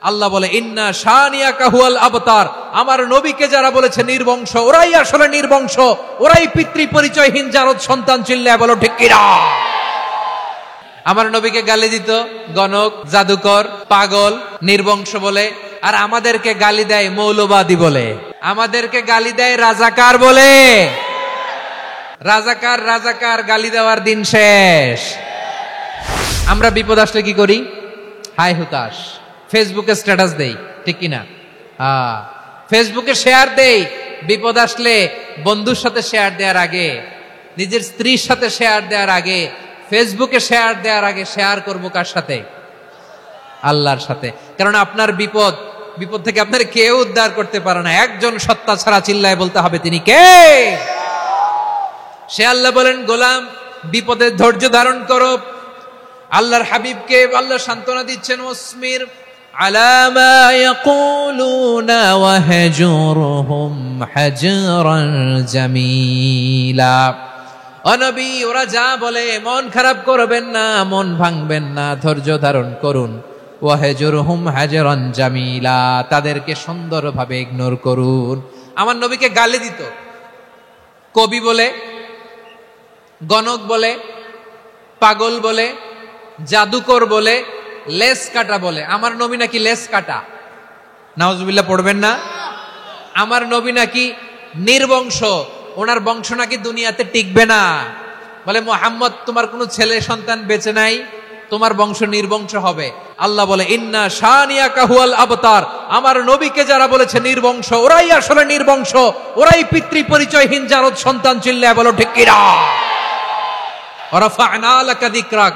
আল্লাহ বলে ইন্না শানিয়াকা হুয়াল আবতার, আমার নবীকে যারা বলেছে নির্বংশ, ওরাই আসলে নির্বংশ, ওরাই পিতৃ পরিচয়হীন জারদ সন্তান। চিল্লায় বলো ঠিক কিনা? আমার নবীকে গালি দিত গণক, জাদুকর, পাগল, নির্বংশ বলে, আর আমাদেরকে গালি দেয় মৌলবাদী বলে, আমাদেরকে গালি দেয় রাজাকার বলে। রাজাকার রাজাকার গালি দেওয়ার দিন শেষ। আমরা বিপদ আসলে কি করি? হাই হুতাশ, ফেসবুকে স্ট্যাটাস দেই, ঠিক কিনা? ফেসবুকে শেয়ার দেই। বিপদ আসলে বন্ধুর সাথে শেয়ার দেওয়ার আগে, নিজের স্ত্রীর সাথে শেয়ার দেওয়ার আগে, ফেসবুকে শেয়ার দেওয়ার আগে শেয়ার করবো কার সাথে? আল্লাহর সাথে। কারণ আপনার বিপদ থেকে আপনার কেউ উদ্ধার করতে পারে না, একজন সত্তা ছাড়া। চিল্লায় বলতে হবে তিনি কে? সে আল্লাহ বলেন, গোলাম বিপদের ধৈর্য ধারণ করো। আল্লাহর হাবিবকে আল্লাহ সান্ত্বনা দিচ্ছেন, ওয়াসমির আলা মা ইয়াকুলুনা ওয়াহজুরহুম হাজরান জামিলা। ও নবী, ওরা যা বলে মন খারাপ করবেন না, মন ভাঙবেন না, ধৈর্য ধারণ করুন। ওয়াহজুরহুম হাজরান জামিলা, তাদেরকে সুন্দরভাবে ইগনোর করুন। আমার নবীকে গালি দিত কবি বলে, গণক বলে, পাগল বলে, জাদুকর বলে, লেস কাটা বলে। আমার নবী নাকি লেস কাটা, নাউজুবিল্লাহ পড়বেন না। আমার নবী নাকি নির্বংশ, ওনার বংশ নাকি দুনিয়াতে টিকবে না। বলে মুহাম্মদ, তোমার কোনো ছেলে সন্তান বেঁচে নাই, তোমার বংশ নির্বংশ হবে। আল্লাহ বলে ইন্না শানিয়াকা হুয়াল আবতার, আমার নবীকে যারা বলেছে নির্বংশ, ওরাই আসলে নির্বংশ, ওরাই পিতৃ পরিচয়হীন জারদ সন্তান। চিল্লায় বলো ঠিক কিনা? ওয়ারাফা'না লাকা যিকরাক,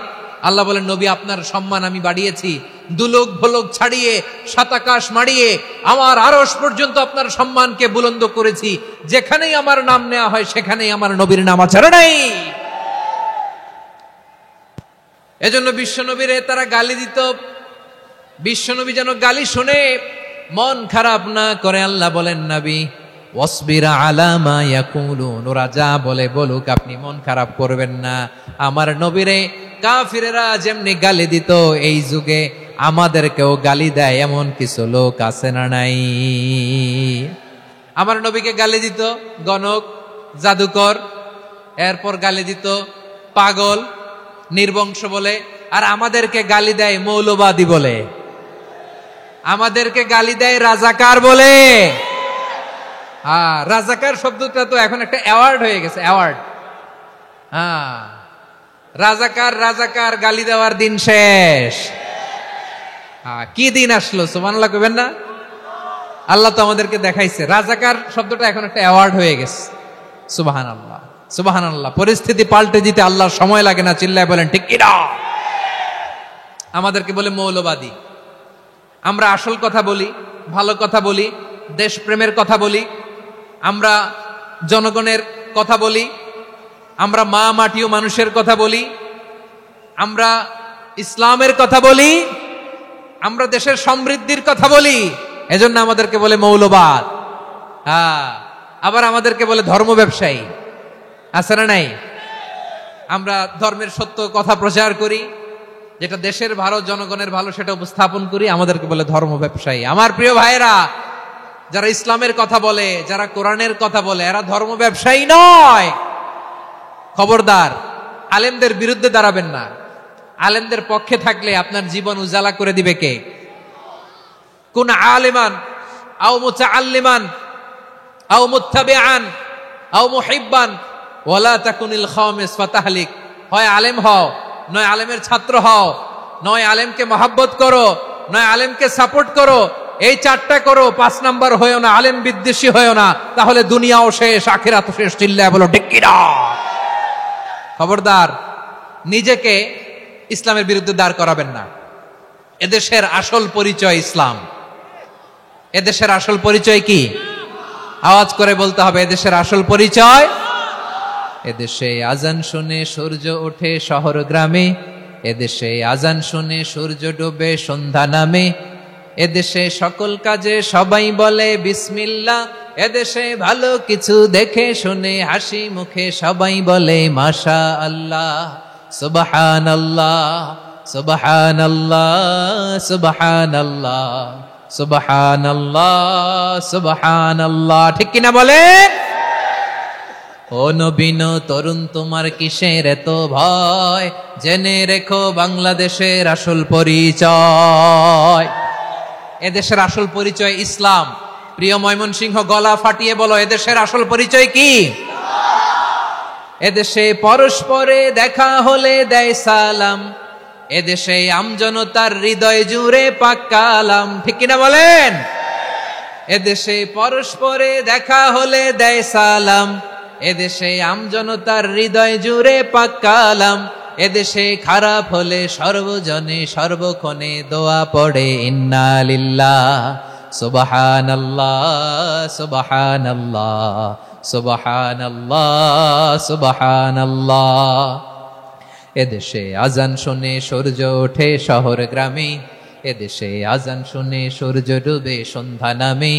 আল্লাহ বলেন নবী আপনার সম্মান আমি বাড়িয়েছি, দুলোক ভোলক ছাড়িয়ে, সাত আকাশ মাড়িয়ে আমার আরশ পর্যন্ত আপনার সম্মানকে বুলন্দ করেছি। যেখানেই আমার নাম নেওয়া হয় সেখানেই আমার নবীর নাম আছে নাই। এজন্য বিশ্বনবীরে তারা গালি দিত। বিশ্বনবী যেন গালি শুনে মন খারাপ না করে, আল্লাহ বলেন নবী ওয়াসবির আলা মা ইয়াকুলুন, ওরা যা বলে বলুক, আপনি মন খারাপ করবেন না। আমার নবীরে কাফিরেরা যেমনি গালি দিত, এই যুগে আমাদেরকেও গালি দেয় এমন কিছু লোক আছে না নাই? আমার নবীকে গালি দিত গণক, জাদুকর, এরপর গালি দিত পাগল, নির্বংশ বলে, আর আমাদেরকে গালি দেয় মৌলবাদী বলে, আমাদেরকে গালি দেয় রাজাকার বলে। রাজাকার শব্দটা তো এখন একটা অ্যাওয়ার্ড হয়ে গেছে, অ্যাওয়ার্ড। রাজাকার রাজাকার গালি দেওয়ার দিন শেষ। কি দিন আসলো, সুবহানাল্লাহ কইবেন না? আল্লাহ তো আমাদেরকে দেখাইছে, রাজাকার শব্দটা এখন একটা অ্যাওয়ার্ড হয়ে গেছে। সুবহানাল্লাহ, সুবহানাল্লাহ। পরিস্থিতি পাল্টে দিতে আল্লাহর সময় লাগে না। চিল্লায় বলেন ঠিক কিনা? আমাদেরকে বলে মৌলবাদী। আমরা আসল কথা বলি, ভালো কথা বলি, দেশপ্রেমের কথা বলি, আমরা জনগণের কথা বলি, আমরা মা মাটি ও মানুষের কথা বলি, আমরা ইসলামের কথা বলি, আমরা দেশের সমৃদ্ধির কথা বলি। এজন্য আমাদেরকে বলে মৌলবাদ। আবার আমাদেরকে বলে ধর্ম ব্যবসায়ী, আছে না নাই? আমরা ধর্মের সত্য কথা প্রচার করি, যেটা দেশের ভালো, জনগণের ভালো, সেটা উপস্থাপন করি, আমাদেরকে বলে ধর্ম ব্যবসায়ী। আমার প্রিয় ভাইরা, যারা ইসলামের কথা বলে, যারা কোরআনের কথা বলে, এরা ধর্ম ব্যবসায়ী নয়। খবরদার, আলেমদের বিরুদ্ধে দাঁড়াবেন না। আলেমদের পক্ষে থাকলে আপনার জীবন উজালা করে দিবে কে? কুন আলিমান আও মুতাআল্লিমান আও মুত্তাবিআন আও মুহিব্বান ওয়ালা তাকুনিল খামিস ফাতাহলিক। হয় আলেম হও, নয় আলেমের ছাত্র হও, নয় আলেমকে মহব্বত করো, নয় আলেমকে সাপোর্ট করো। এই চারটা করো, 5 নাম্বার হয়েও না, আলেম বিদ্বেষী হয়েও না, তাহলে দুনিয়াও শেষ, আখিরাতও শেষ। চিল্লায় বলো ঠিক কিনা? খবরদার, নিজেকে ইসলামের বিরুদ্ধে দাঁড় করাবেন না। এদেশের আসল পরিচয় ইসলাম। এদেশের আসল পরিচয় কি? আওয়াজ করে বলতে হবে, এদেশের আসল পরিচয়। এদেশে আজান শুনে সূর্য ওঠে শহর গ্রামে, এদেশে আজান শুনে সূর্য ডোবে সন্ধ্যা নামে, এদেশে সকল কাজে সবাই বলে বিসমিল্লাহ, এদেশে ভালো কিছু দেখে শুনে হাসি মুখে সবাই বলে মাশাআল্লাহ, সুবহানাল্লাহ, সুবহানাল্লাহ সুবহানাল্লাহ সুবহানাল্লাহ সুবহানাল্লাহ। ঠিক কিনা বলেন? ও নবীন তরুণ, তোমার কিসের এত ভয়? জেনে রেখো বাংলাদেশের আসল পরিচয়। এদেশের আসল পরিচয় ইসলাম। প্রিয় ময়মনসিংহ, গলা ফাটিয়ে বলো, এদেশের আসল পরিচয় কি? এদেশে পরস্পরে দেখা হলে দেয় সালাম, এদেশে আমজনতার হৃদয় জুড়ে পাক কালাম। ঠিক কিনা বলেন? এদেশে পরস্পরে দেখা হলে দেয় সালাম, এদেশে আমজনতার হৃদয় জুড়ে পাক কালাম। এদেশে খারাপ হলে সর্বজনে সর্বক্ষণে দোয়া পড়ে ইন্না লিল্লাহ সুবহানাল্লাহ সুবহানাল্লাহ সুবহানাল্লাহ সুবহানাল্লাহ। এদেশে আজান শুনে সূর্য ওঠে শহর গ্রামে, এদেশে আজান শুনে সূর্য ডুবে সন্ধ্যা নামে।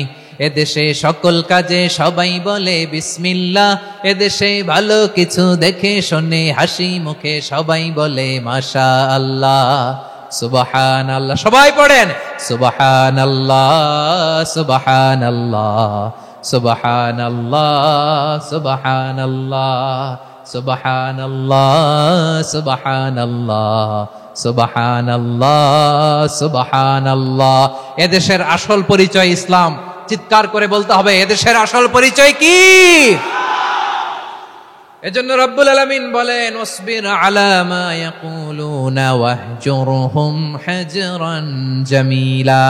এদেশে সকল কাজে সবাই বলে বিসমিল্লাহ, এদেশে ভালো কিছু দেখে শুনে হাসি মুখে সবাই বলে মাশাআল্লাহ সুবহানাল্লাহ। সবাই পড়েন সুবহানাল্লাহ সুবহানাল্লাহ সুবহানাল্লাহ সুবহানাল্লাহ সুবহানাল্লাহ সুবহানাল্লাহ সুবহানাল্লাহ সুবহানাল্লাহ। এদেশের আসল পরিচয় ইসলাম। চিৎকার করে বলতে হবে, এদেশের আসল পরিচয় কি? এজন্য রব্বুল আলামিন বলেন, ওয়াসবির আলা মা ইয়াকুলুনা ওয়াহজুরহুম হাজরান জামিলা।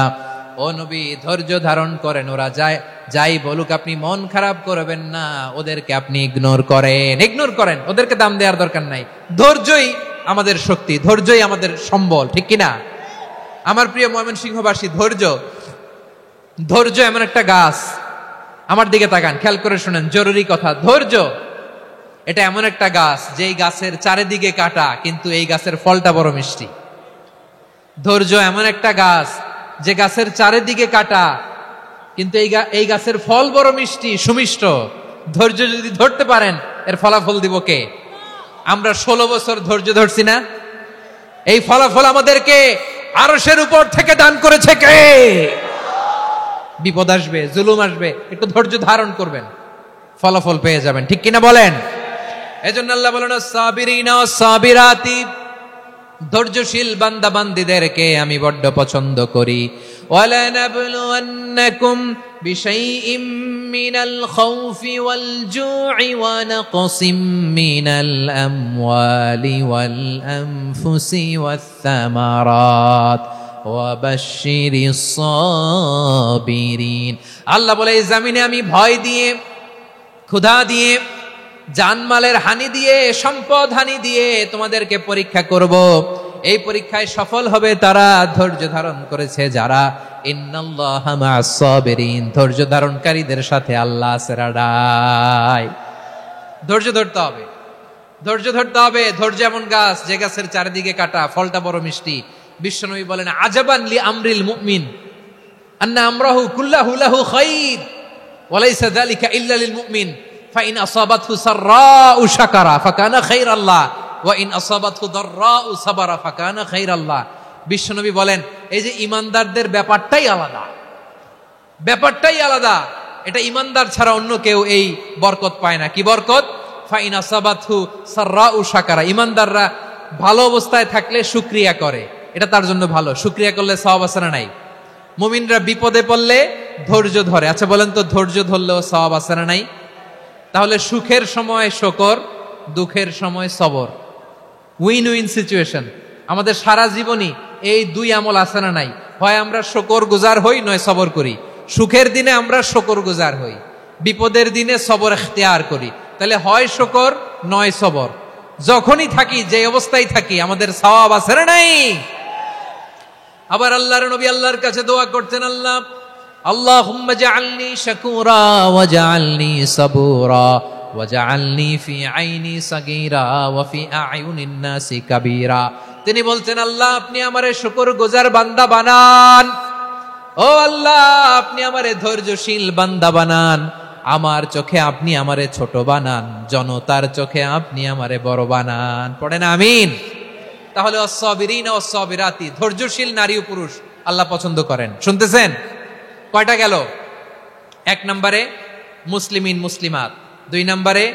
ও নবী, ধৈর্য ধারণ করেন, ওরা যাই বলুক আপনি মন খারাপ করবেন না, ওদেরকে আপনি ইগনোর করেন, ওদেরকে দাম দেওয়ার দরকার নাই। ধৈর্যই আমাদের শক্তি, ধৈর্যই আমাদের সম্বল। ঠিক কিনা? আমার প্রিয় ময়মনসিংহবাসী, ধৈর্য এমন একটা গাছ। আমার দিকে তাকান, খেয়াল করে শুনেন, জরুরি কথা। ধৈর্য এটা এমন একটা গাছ যেই গাছের চারিদিকে কাটা, কিন্তু এই গাছের ফলটা বড় মিষ্টি। ধৈর্য এমন একটা গাছ যে গাছের চারিদিকে কাটা, কিন্তু এই গাছের ফল বড় মিষ্টি সুমিষ্ট। ধৈর্য যদি ধরতে পারেন, এর ফলাফল দিব কে? আমরা 16 বছর ধৈর্য ধরছি না? এই ফলাফল আমাদেরকে আরশের উপর থেকে দান করেছে কে? বিপদ আসবে, জুলুম আসবে, একটু ধৈর্য ধারণ করবেন, ফলাফল পেয়ে যাবেন। ঠিক কিনা বলেন? এজন্য আল্লাহ বলেন, সাবিরিনা সাবিরাতি, ধৈর্যশীল বান্দা বান্দীদেরকে আমি বড্ড পছন্দ করি। ওয়ালা নাবলুওয়ান্নাকুম বিশাইইম মিনাল খাউফি ওয়াল জু'i ওয়া নাকসিম মিনাল আমওয়ালি ওয়াল আনফুসি ওয়াস সামারাত ওয়া বাশশিরিস সাবিরিন। আল্লাহ বলে, এই জমিনে আমি ভয় দিয়ে, ক্ষুধা দিয়ে, জানমালের হানি দিয়ে, সম্পদ হানি দিয়ে তোমাদেরকে পরীক্ষা করব। এই পরীক্ষায় সফল হবে তারা, ধৈর্য ধারণ করেছে যারা। ইন্নাল্লাহা মা'আস সাবিরিন, ধৈর্য ধারণকারীদের সাথে আল্লাহ আছে রাডাই। ধৈর্য ধরতে হবে, ধৈর্য ধরতে হবে। ধৈর্য এমন গাছ যে গাছের চারিদিকে কাটা, ফলটা বড় মিষ্টি। বিশ্বনবী বলেন, আজাবান লি আমরিল মুমিন আন্না আমরাহু কুল্লাহু লাহু খাইর ওয়া লাইসা যালিকা ইল্লা লিল মুমিন ফাইন আসাবাতহু সাররাউ শাকারা ফাকানা খাইরাল্লাহ ওয়া ইন আসাবাতহু দাররাউ সাবারা ফাকানা খাইরাল্লাহ। বিশ্বনবী বলেন, এই যে ইমানদারদের ব্যাপারটাই আলাদা, ব্যাপারটাই আলাদা। এটা ইমানদার ছাড়া অন্য কেউ এই বরকত পায় না। কি বরকত? ফাইন আসাবাতহু সাররাউ শাকারা। ইমানদাররা ভালো অবস্থায় থাকলে শুকরিয়া করে, এটা তার জন্য ভালো। শুকরিয়া করলে সওয়াব আছে না নাই? মুমিনরা বিপদে পড়লে ধৈর্য ধরে। আচ্ছা বলেন তো, ধৈর্য ধরলেও সওয়াব আছে না নাই? তাহলে সুখের সময় শুকর, দুঃখের সময় সবর, উইন উইন সিচুয়েশন। আমাদের সারা জীবনই এই দুই আমল আছে না নাই? হয় আমরা শুকর গুজার হই, নয় সবর করি। সুখের দিনে আমরা শুকর গুজার হই, বিপদের দিনে সবর ইখতিয়ার করি। তাহলে হয় শুকর নয় সবর। যখনই থাকি, যে অবস্থায় থাকি, আমাদের সওয়াব আছে না নাই? আবার আল্লাহর নবী আল্লাহর কাছে দোয়া করতেন, আল্লাহুম্মা জাআলনি শাকুরা ওয়া জাআলনি সাবুরা ওয়া জাআলনি ফি আইনি সাগীরা ওয়া ফি আ'য়ুনিন নাসি কাবীরা। তিনি বলতেন, আল্লাহ আপনি আমারে শুকরগুজার বান্দা বানান, ও আল্লাহ আপনি আমারে ধৈর্যশীল বান্দা বানান, আমার চোখে আপনি আমারে ছোট বানান, জনতার চোখে আপনি আমারে বড় বানান। পড়েন আমিন। তাহলে আস-সাবিরিন ও আস-সাবিরাতি, ধৈর্যশীল নারী ও পুরুষ আল্লাহ পছন্দ করেন। শুনতেছেন? কয়টা গেল? 1 নম্বরে মুসলিমিন মুসলিমাত, 2 নম্বরে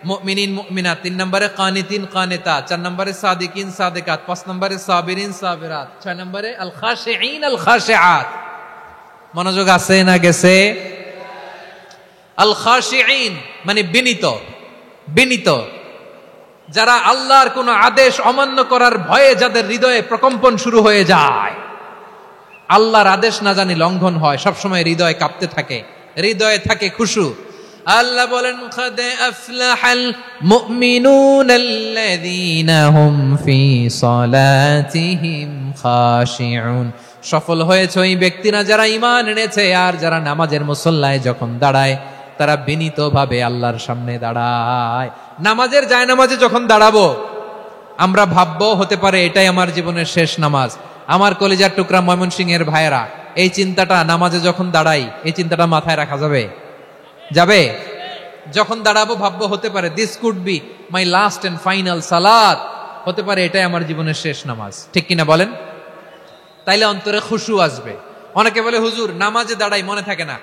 মুমিনিন মুমিনাত, 3 নম্বরে কানিতিন কানিতাত, 4 নম্বরে সাদিকিন সাদিকাত, 5 নম্বরে সাবিরিন সাবিরাত, 6 নম্বরে আল খাশিঈন আল খাশিআত। মনোযোগ আছে না গেছে? আল খাশিঈন মানে বিনীত, বিনীত, যারা আল্লাহর কোন আদেশ অমান্য করার ভয়ে যাদের হৃদয়ে প্রকম্পন শুরু হয়ে যায়, আল্লাহর আদেশ না জানি লঙ্ঘন হয়, সবসময় হৃদয় কাঁপতে থাকে, হৃদয়ে থাকে খুশু। আল্লাহ বলেন কাদ আফলাহাল মুমিনুনাল্লাযীনা হুম ফি সালাতিহিম খাশিউন। সফল হয়েছে ওই ব্যক্তিরা যারা ঈমান এনেছে আর যারা নামাজের মুসল্লায় যখন দাঁড়ায় তারা বিনীতভাবে আল্লাহর সামনে দাঁড়ায়। নামাজের জায়নামাজে যখন দাঁড়াবো আমরা ভাববো হতে পারে এটাই আমার জীবনের শেষ নামাজ। আমার কলিজার টুকরা ময়মনসিংহের ভাইয়েরা, এই চিন্তাটা নামাজে যখন দাঁড়াই, এই চিন্তাটা মাথায় রাখা যাবে? যাবে? যখন দাঁড়াবো ভাববো হতে পারে this could be my last and final সালাত, হতে পারে এটাই আমার জীবনের শেষ নামাজ। ঠিক কিনা বলেন? তাইলে অন্তরে খুশু আসবে। অনেকে বলে হুজুর নামাজে দাঁড়াই মনে থাকে না,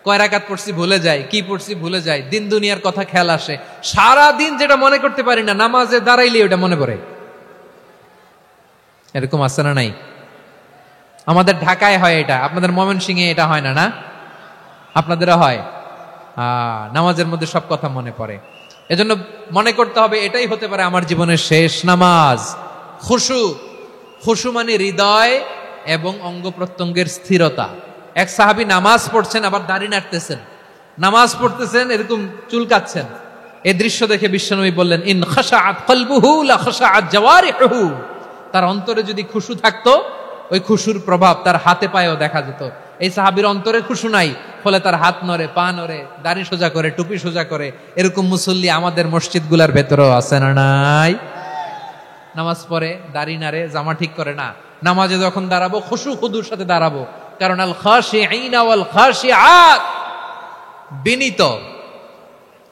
কয় রাকাত পড়ছি ভুলে যায়, কি পড়ছি ভুলে যায়, দিন দুনিয়ার কথা খেয়াল আসে, সারা দিন যেটা মনে করতে পারি না নামাজে দাঁড়াইলে ওটা মনে পড়ে। এরকম আছে না নাই? আমাদের ঢাকায় হয় এটা, আপনাদের ময়মনসিংহে এটা হয় না? না আপনাদেরও হয়? নামাজের মধ্যে সব কথা মনে পড়ে। এজন্য মনে করতে হবে এটাই হতে পারে আমার জীবনের শেষ নামাজ। খুশু, খুশু মানে হৃদয় এবং অঙ্গ প্রত্যঙ্গের স্থিরতা। এক সাহাবী নামাজ পড়ছেন আবার দাড়ি নাড়তেছেন, নামাজ পড়তেছেন এরকম চুলকাচ্ছেন। এই দৃশ্য দেখে বিশ্বনবী বললেন ইন খাশাআত কলবুহু লা খাশাআত জাওয়ারিহুহু। তার অন্তরে যদি খুশু থাকতো ওই খুশুর প্রভাব তার হাতে পায়েও দেখা যেত। এই সাহাবীর অন্তরে খুশু নাই, ফলে তার হাত নড়ে, পা নড়ে, দাড়ি সোজা করে, টুপি সোজা করে। এরকম মুসল্লি আমাদের মসজিদগুলোর ভেতরেও আছে না নাই? নামাজ পড়ে, দাড়ি নাড়ে, জামা ঠিক করে না। নামাজে যখন দাঁড়াবো খুশু খুদুর সাথে দাঁড়াবো, কারণ আল খাশিঈনা ওয়াল খাশিআত, বিনীত,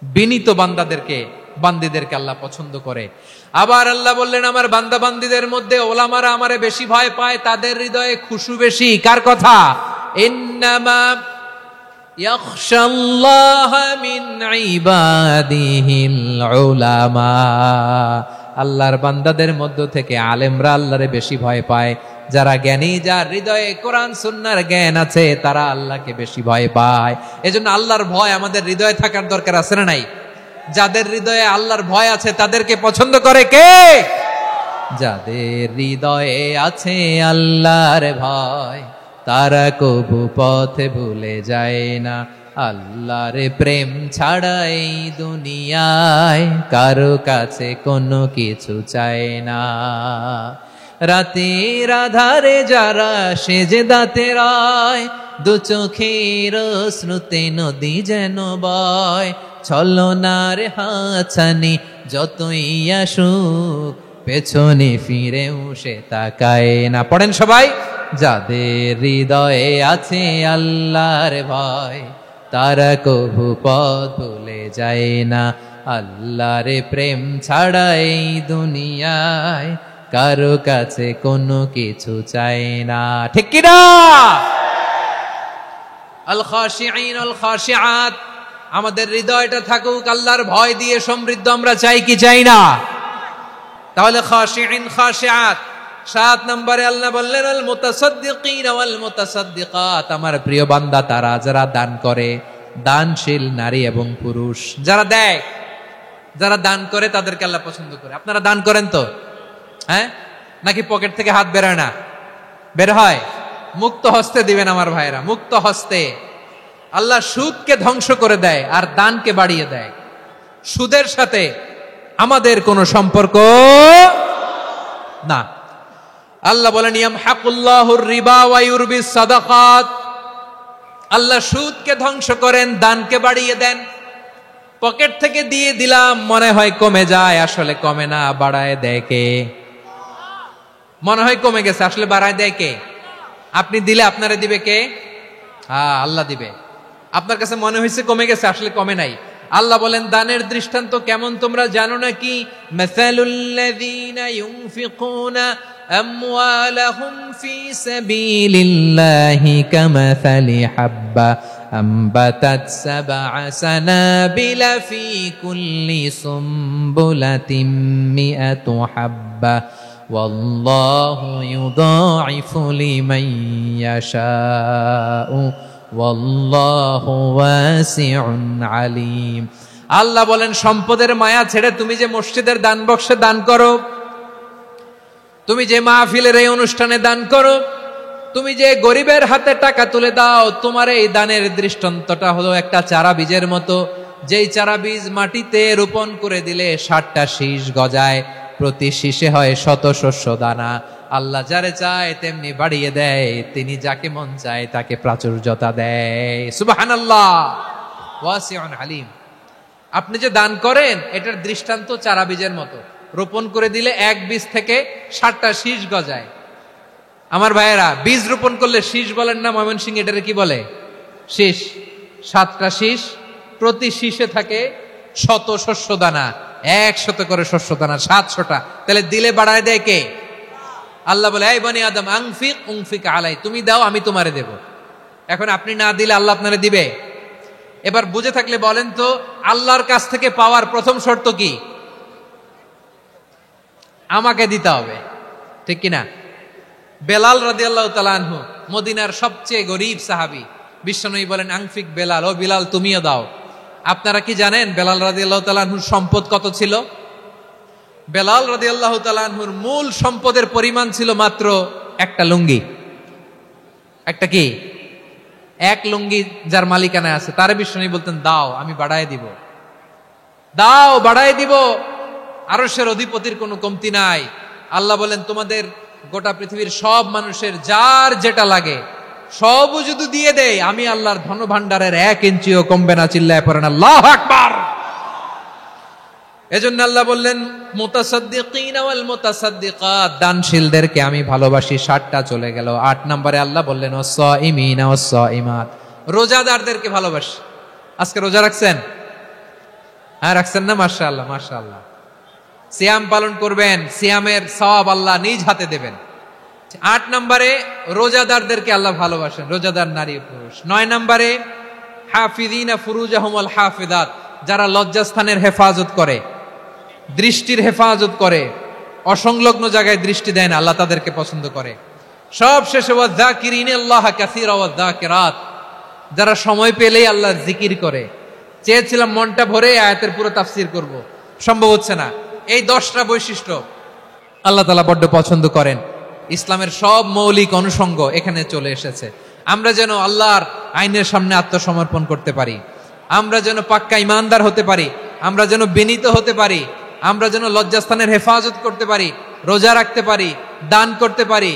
বিনীত বান্দিদেরকে আল্লাহ পছন্দ করে। আবার আল্লাহ বললেন আমার বান্দা বান্দিদের মধ্যে ওলামারা আমারে বেশি ভয় পায়, তাদের হৃদয়ে খুশু বেশি। কার কথা? ইন্নামা ইয়াখশাল্লাহা মিন ইবাদিহিল উলামা। আল্লাহর বান্দাদের মধ্য থেকে আলেমরা আল্লাহরে বেশি ভয় পায়। যারা জ্ঞানী, যার হৃদয়ে কোরআন সুন্নাহর জ্ঞান আছে, তারা আল্লাহকে বেশি ভয় পায়। এজন্য আল্লাহর ভয় আমাদের হৃদয়ে থাকার দরকার আছে না নাই? যাদের হৃদয়ে আল্লাহর ভয় আছে তাদেরকে পছন্দ করে কে? যাদের হৃদয়ে আছে আল্লাহর ভয় তারা কবু পথে ভুলে যায় না। আল্লাহর প্রেম ছাড়া এই দুনিয়ায় কারো কাছে কোনো কিছু চায় না। রাতের আধারে যারা সেজদাতে রয়, দু চোখের শ্রুতে নদী যেন বয়। ছলনার হাতছানি যতই আসুক পেছনে ফিরেও সে তাকায় না। পড়েন সবাই। যাদের হৃদয়ে আছে আল্লাহর ভয় তারা কবু পথ ভুলে যায় না। আল্লাহর প্রেম ছাড়া এই দুনিয়ায় কারো কাছে কোনো কিছু চায় না। ঠিক কি না? আল খাশিঈন আল খাশিআত, আমাদের হৃদয়টা থাকুক আল্লাহর ভয় দিয়ে সমৃদ্ধ। আমরা চাই কি চাই না? তাহলে খাশিঈন খাশিআত। 7 নম্বরে আল্লাহ বললেন আল মুতাসাদ্দিকিন ওয়াল মুতাসাদ্দিকাত, আমার প্রিয় বান্দা তারা যারা দান করে, দানশীল নারী এবং পুরুষ যারা দেয়, যারা দান করে তাদেরকে আল্লাহ পছন্দ করে। আপনারা দান করেন তো? হ্যাঁ, নাকি পকেট থেকে হাত বেরোয় না? বের হয়। মুক্ত হস্তে দিবেন আমার ভাইরা, মুক্ত হস্তে। আল্লাহ সুদকে ধ্বংস করে দেয় আর দানকে বাড়িয়ে দেয়। সুদের সাথে আমাদের কোনো সম্পর্ক না। আল্লাহ বলেন ইয়ামহাকুল্লাহুর রিবা ওয়া ইউরবিস সাদাকাত, আল্লাহ সুদকে ধ্বংস করেন, দানকে বাড়িয়ে দেন। পকেট থেকে দিয়ে দিলাম মনে হয় কমে যায়, আসলে কমে না, বাড়ায় দেয় কে? মনে হয় কমে গেছে, আসলে বাড়ায় দেয় কে? আপনি দিলে আপনারে দিবে কে? আল্লাহ দিবে। আপনার কাছে মনে হয়েছে কমে গেছে, আসলে কমে নাই। আল্লাহ বলেন দানের দৃষ্টান্ত কেমন তোমরা জানো নাকি? মাসালুল্লাযীনা ইউনফিকুনা আমওয়ালাহুম ফি সাবিলিল্লাহি কামাসালি হাব্বা আম্বাতাত সাবআ সানাবিলা ফি কুল্লি সুমবুলাতিন মিআতু হাব্বা ওয়াল্লাহু ইউদাঈফু লিমান ইয়াশাউ ওয়াল্লাহু ওয়াসিউন আলীম। আল্লাহ বলেন সম্পদের মায়া ছেড়ে তুমি যে মসজিদের দান বক্সে দান করো, তুমি যে মাহফিলের এই অনুষ্ঠানে দান করো, তুমি যে গরিবের হাতে টাকা তুলে দাও, তোমার এই দানের দৃষ্টান্তটা হলো একটা চারা বীজের মতো, যেই চারা বীজ মাটিতে রোপণ করে দিলে 60টা শীষ গজায়, প্রতি শীষে হয় শত শস্য দানা। আল্লাহ যারে চায় তেমনি বাড়িয়ে দেয়, তিনি যাকে মন চায় তাকে প্রাচুর্যতা দেয়। সুবহানাল্লাহ, ওয়াসিউন আলীম। আপনি যে দান করেন এটার দৃষ্টান্ত চারা বীজের মতো, রোপণ করে দিলে এক বীজ থেকে 60টা শীষ গজায়। আমার ভাইয়েরা, বীজ রোপণ করলে শীষ বলেন না ময়মনসিংহ, এটারে কি বলে? শীষ। 7টা শীষ, প্রতি শীষে থাকে শত শস্য দানা, 100 করে শস্য দানা, 700টা। তাহলে দিলে বাড়ায় দেয় কে? আল্লাহ বলে, এই বনি আদম আনফিক উনফিক আলাই, তুমি দাও আমি তোমারে দেব। এখন আপনি না দিলে আল্লাহ আপনারে দিবে? এবার বুঝে থাকলে বলেন তো, আল্লাহর কাছ থেকে পাওয়ার প্রথম শর্ত কি? আমাকে দিতে হবে, ঠিক কিনা? বেলাল রাদিয়াল্লাহু তাআলা আনহু, মদিনার সবচেয়ে গরীব সাহাবী, বিশ্বনবী বলেন আনফিক বেলাল, ও বিলাল তুমিও দাও। আপনারা কি জানেন বেলাল রাদিয়াল্লাহু তাআলা আনহুর সম্পদ কত ছিল? বেলাল রাদিয়াল্লাহু তাআলা আনহুর মূল সম্পদের পরিমাণ ছিল মাত্র একটা লুঙ্গি। একটা কি? এক লুঙ্গি যার মালিকানায় আছে, তারে বিশ্বনবী বলতেন দাও আমি বাড়ায় দিব, দাও বাড়ায় দিব। আরশের অধিপতির কোনো কমতি নাই। আল্লাহ বলেন তোমাদের গোটা পৃথিবীর সব মানুষের যার যেটা লাগে সবও যদি দিয়ে দেয়, আমি আল্লাহর ধন ভাণ্ডারের 1 ইঞ্চিও কমবে না। চিল্লায় পড়েন আল্লাহু আকবার। এজন্য আল্লাহ বললেন মুতাসাদ্দিকিনা ওয়াল মুতাসাদ্দিকাত, দানশীলদেরকে আমি ভালোবাসি। 60টা চলে গেল। 8 নম্বরে আল্লাহ বললেন ওয়াস-সাইমিনা ওয়াস-সাইমাত, রোজাদারদেরকে ভালোবাসি। আজকে রোজা রাখছেন? হ্যাঁ রাখছেন না? মাশাআল্লাহ মাশাআল্লাহ। সিয়াম পালন করবেন, সিয়ামের সওয়াব আল্লাহ নিজ হাতে দেবেন। 8 নম্বরে রোজাদারদেরকে আল্লাহ ভালোবাসেন, রোজাদার নারী পুরুষ। 9 নম্বরে হাফিযিনা ফুরুজাহুম ওয়াল হাফিযাত, যারা লজ্জাস্থানের হেফাজত করে, দৃষ্টির হেফাজত করে, অসংলগ্ন জায়গায় দৃষ্টি দেয় না, আল্লাহ তাদেরকে পছন্দ করে। সব শেষে ওয়াযাকিরিনাল্লাহা কাসীরা ওয়াযাকিরাত, যারা সময় পেলেই আল্লাহর জিকির করে। চেয়েছিলাম মনটা ভরে আয়াতের পুরো তাফসীর করব, সম্ভব হচ্ছে না। এই 10টা বৈশিষ্ট্য আল্লাহ তাআলা বড্ড পছন্দ করেন। ইসলামের সব মৌলিক অনুষঙ্গ এখানে চলে এসেছে। আমরা যেন আল্লাহর আইনের সামনে আত্মসমর্পণ করতে পারি, আমরা যেন পাক্কা ইমানদার হতে পারি, আমরা যেন বিনীত হতে পারি, আমরা যেন লজ্জাস্থানের হেফাজত করতে পারি, রোজা রাখতে পারি, দান করতে পারি,